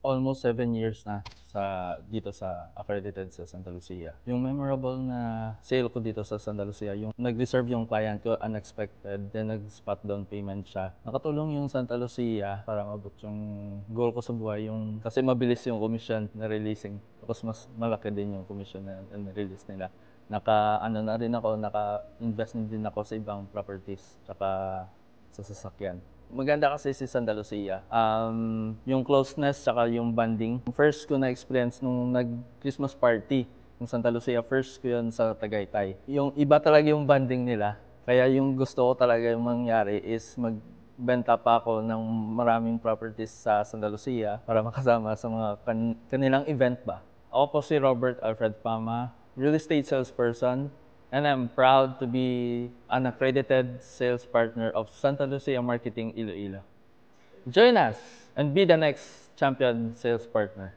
almost 7 years na dito sa accredited sa Santa Lucia. Yung memorable na sale ko dito sa Santa Lucia, yung nag-reserve yung client ko, unexpected, then nag-spot down payment siya. Nakatulong yung Santa Lucia para mabot yung goal ko sa buhay, kasi mabilis yung commission na releasing. Tapos mas malaki din yung commission na release nila. Naka-invest din ako sa ibang properties, tsaka sa sasakyan. Maganda kasi si Santa Lucia. Yung closeness tsaka yung bonding. First ko na-experience nung nag-Christmas party ng Santa Lucia, first ko yun sa Tagaytay. Yung iba talaga yung bonding nila. Kaya yung gusto ko talaga yung mangyari is magbenta pa ako ng maraming properties sa Santa Lucia para makasama sa mga kanilang event ba. Ako po si Robert Alfred Pama, real estate salesperson. And I'm proud to be an accredited sales partner of Santa Lucia Marketing Iloilo. Join us and be the next champion sales partner.